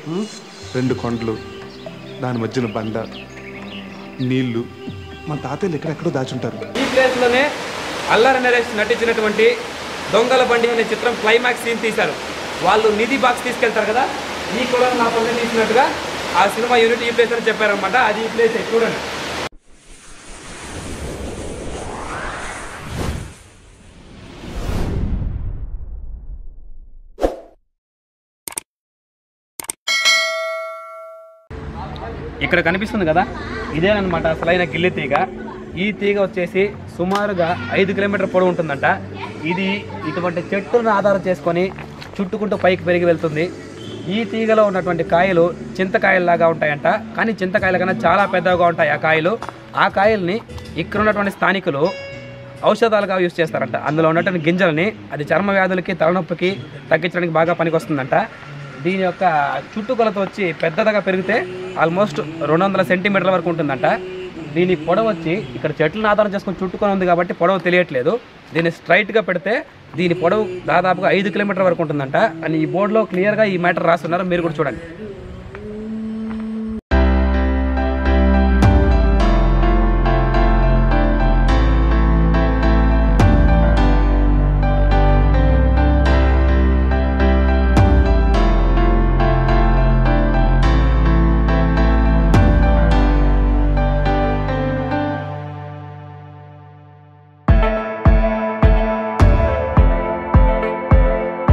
2 కొండలు, దాని మధ్యన బండ, నీళ్లు. మన తాతయ్యలు ఎక్కడెక్కడో దాచుంటారు. ఈ ప్లేస్లోనే అల్లరి నరేష్ నటించినటువంటి దొంగల బండి అనే చిత్రం క్లైమాక్స్ సీన్ తీశారు. వాళ్ళు నిధి బాక్స్ తీసుకెళ్తారు కదా, ఈ కూడా నా పల్లె తీసినట్టుగా ఆ సినిమా యూనిట్ ఈ ప్లేస్ అని చెప్పారనమాట. అది ఈ ప్లేస్ చూడండి. ఇక్కడ కనిపిస్తుంది కదా, ఇదేనమాట అసలైన గిల్లి తీగ. ఈ తీగ వచ్చేసి సుమారుగా 5 కిలోమీటర్ పొడవు ఉంటుందంట. ఇది ఇటువంటి చెట్టును ఆధారం చేసుకొని చుట్టుకుంటూ పైకి పెరిగి వెళ్తుంది. ఈ తీగలో ఉన్నటువంటి కాయలు చింతకాయల్లాగా ఉంటాయంట, కానీ చింతకాయల కన్నా చాలా పెద్దగా ఉంటాయి ఆ కాయలు. ఆ కాయల్ని ఇక్కడ ఉన్నటువంటి స్థానికులు ఔషధాలుగా యూజ్ చేస్తారంట. అందులో ఉన్నటువంటి గింజలని అది చర్మ వ్యాధులకి, తలనొప్పికి తగ్గించడానికి బాగా పనికొస్తుందంట. దీని యొక్క చుట్టుకొలత వచ్చి పెద్దదిగా పెరిగితే ఆల్మోస్ట్ 200 సెంటీమీటర్ల వరకు ఉంటుందంట. దీని పొడవు వచ్చి ఇక్కడ చెట్లను ఆధారం చేసుకొని చుట్టుకొని ఉంది కాబట్టి పొడవు తెలియట్లేదు. దీన్ని స్ట్రైట్గా పెడితే దీని పొడవు దాదాపుగా 5 కిలోమీటర్ల వరకు ఉంటుందంట అని ఈ బోర్డులో క్లియర్గా ఈ మ్యాటర్ రాస్తున్నారు. మీరు కూడా చూడండి.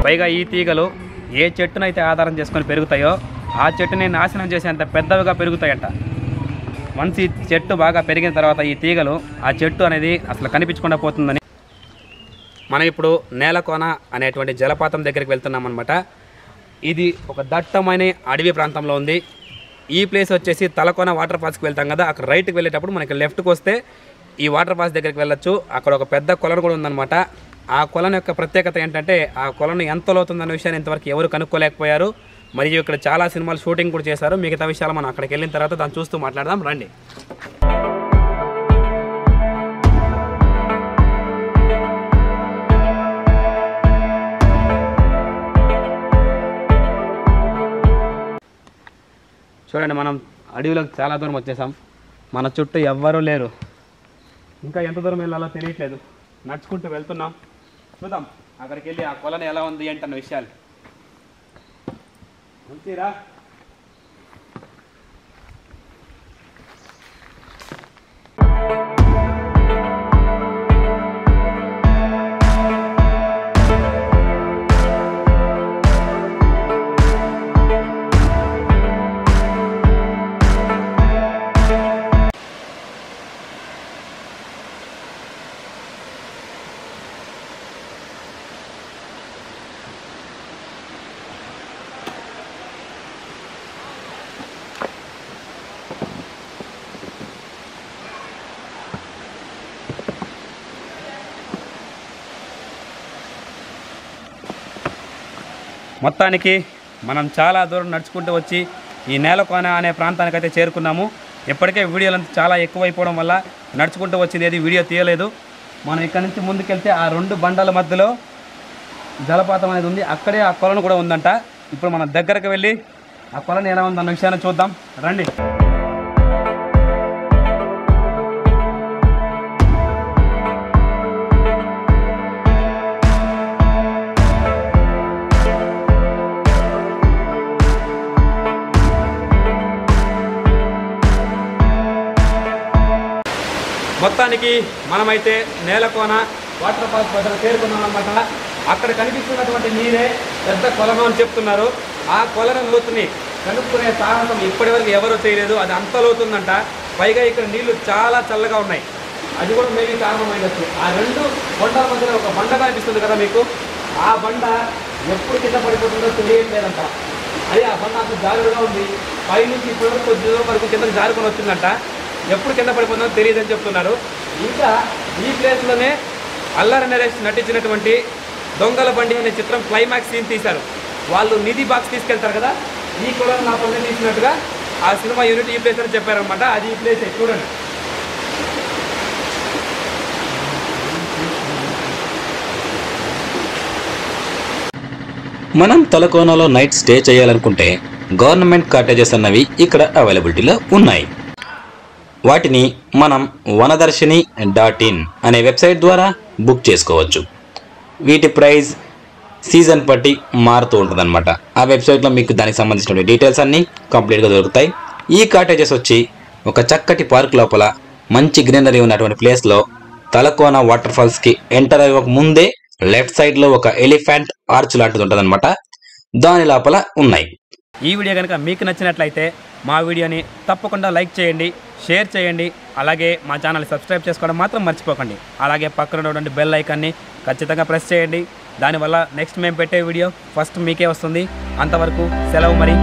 పైగా ఈ తీగలు ఏ చెట్టునైతే ఆధారం చేసుకొని పెరుగుతాయో ఆ చెట్టుని నాశనం చేసేంత పెద్దవిగా పెరుగుతాయంట. వన్స్ ఈ చెట్టు బాగా పెరిగిన తర్వాత ఈ తీగలు ఆ చెట్టు అనేది అసలు కనిపించకుండా పోతుందని. మనం ఇప్పుడు నేలకోన అనేటువంటి జలపాతం దగ్గరికి వెళ్తున్నాం అనమాట. ఇది ఒక దట్టమైన అడవి ప్రాంతంలో ఉంది. ఈ ప్లేస్ వచ్చేసి తలకోన వాటర్ ఫాల్స్కి వెళ్తాం కదా, అక్కడ రైట్కి వెళ్ళేటప్పుడు మనకి లెఫ్ట్కి వస్తే ఈ వాటర్ ఫాల్స్ దగ్గరికి వెళ్ళొచ్చు. అక్కడ ఒక పెద్ద కొలను కూడా ఉందన్నమాట. ఆ కొలను యొక్క ప్రత్యేకత ఏంటంటే ఆ కొలను ఎంత లోతుందన్న విషయాన్ని ఇంతవరకు ఎవరు కనుక్కోలేకపోయారు. మరియు ఇక్కడ చాలా సినిమాలు షూటింగ్ కూడా చేశారు. మిగతా విషయాలు మనం అక్కడికి వెళ్ళిన తర్వాత దాన్ని చూస్తూ మాట్లాడదాం రండి. చూడండి, మనం అడవిలోకి చాలా దూరం వచ్చేసాం. మన చుట్టూ ఎవ్వరూ లేరు. ఇంకా ఎంత దూరం వెళ్ళాలో తెలియట్లేదు. నడుచుకుంటూ వెళ్తున్నాం. చూద్దాం అక్కడికి వెళ్ళి ఆ కొలను ఎలా ఉంది ఏంటన్న విషయాలు. మంచిరా మొత్తానికి మనం చాలా దూరం నడుచుకుంటూ వచ్చి ఈ నేలకోన అనే ప్రాంతానికి అయితే చేరుకున్నాము. ఇప్పటికే వీడియోలంతా చాలా ఎక్కువైపోవడం వల్ల నడుచుకుంటూ వచ్చింది ఏది వీడియో తీయలేదు. మనం ఇక్కడ నుంచి ముందుకెళ్తే ఆ 2 బండల మధ్యలో జలపాతం అనేది ఉంది. అక్కడే ఆ కొలను కూడా ఉందంట. ఇప్పుడు మనం దగ్గరకు వెళ్ళి ఆ కొలను ఎలా ఉందన్న విషయాన్ని చూద్దాం రండి. మొత్తానికి మనమైతే నేలకోన వాటర్ ఫాల్స్ దగ్గర చేరుకున్నాం అనమాట. అక్కడ కనిపిస్తున్నటువంటి నీరే పెద్ద కొలను అని చెప్తున్నారు. ఆ కొలను లోతుని కనుక్కునే సాహసం ఇప్పటివరకు ఎవరూ చేయలేదు. అది అంత లోతుందంట. పైగా ఇక్కడ నీళ్లు చాలా చల్లగా ఉన్నాయి. అది కూడా మేబీ కారణమైనచ్చు. ఆ 2 బండల మధ్యన ఒక బండ కనిపిస్తుంది కదా మీకు, ఆ బండ ఎప్పుడు కింద పడిపోతుందో తెలియట్లేదంట. అది ఆ బండ అంత జాగ్రత్తగా ఉంది. పైనుంచి ఇప్పటివరకు కొద్ది దూరం వరకు కిందకి జారుకొని వచ్చిందంట. ఎప్పుడు కింద పడిపోతుందో తెలియదని చెప్తున్నారు. ఇంకా ఈ ప్లేస్లోనే అల్లరి నరేష్ నటించినటువంటి దొంగల బండి అనే చిత్రం క్లైమాక్స్ సీన్ తీశారు. వాళ్ళు నిధి బాక్స్ తీసుకెళ్తారు కదా, ఈ కూడా నా పల్లె తీసినట్టుగా ఆ సినిమా యూనిట్ ఈ ప్లేస్ అని చెప్పారనమాట. అది ఈ ప్లేస్ చూడండి. మనం తలకోనలో నైట్ స్టే చేయాలనుకుంటే గవర్నమెంట్ కాటేజెస్ అన్నవి ఇక్కడ అవైలబిలిటీలో ఉన్నాయి. వాటిని మనం వనదర్శిని.in అనే వెబ్సైట్ ద్వారా బుక్ చేసుకోవచ్చు. వీటి ప్రైస్ సీజన్ బట్టి మారుతూ ఉంటుందన్నమాట. ఆ వెబ్సైట్లో మీకు దానికి సంబంధించిన డీటెయిల్స్ అన్నీ కంప్లీట్గా దొరుకుతాయి. ఈ కాటేజెస్ వచ్చి ఒక చక్కటి పార్క్ లోపల మంచి గ్రీనరీ ఉన్నటువంటి ప్లేస్లో తలకోన వాటర్ ఫాల్స్కి ఎంటర్ అయ్యక ముందే లెఫ్ట్ సైడ్లో ఒక ఎలిఫెంట్ ఆర్చ్ లాంటిది ఉంటుందన్నమాట. దాని లోపల ఉన్నాయి. ఈ వీడియో కనుక మీకు నచ్చినట్లయితే మా వీడియోని తప్పకుండా లైక్ చేయండి, షేర్ చేయండి. అలాగే మా ఛానల్ని సబ్స్క్రైబ్ చేసుకోవడం మాత్రం మర్చిపోకండి. అలాగే పక్కన ఉన్నటువంటి బెల్ ఐకాన్ని ఖచ్చితంగా ప్రెస్ చేయండి. దానివల్ల నెక్స్ట్ మేము పెట్టే వీడియో ఫస్ట్ మీకే వస్తుంది. అంతవరకు సెలవు మరి.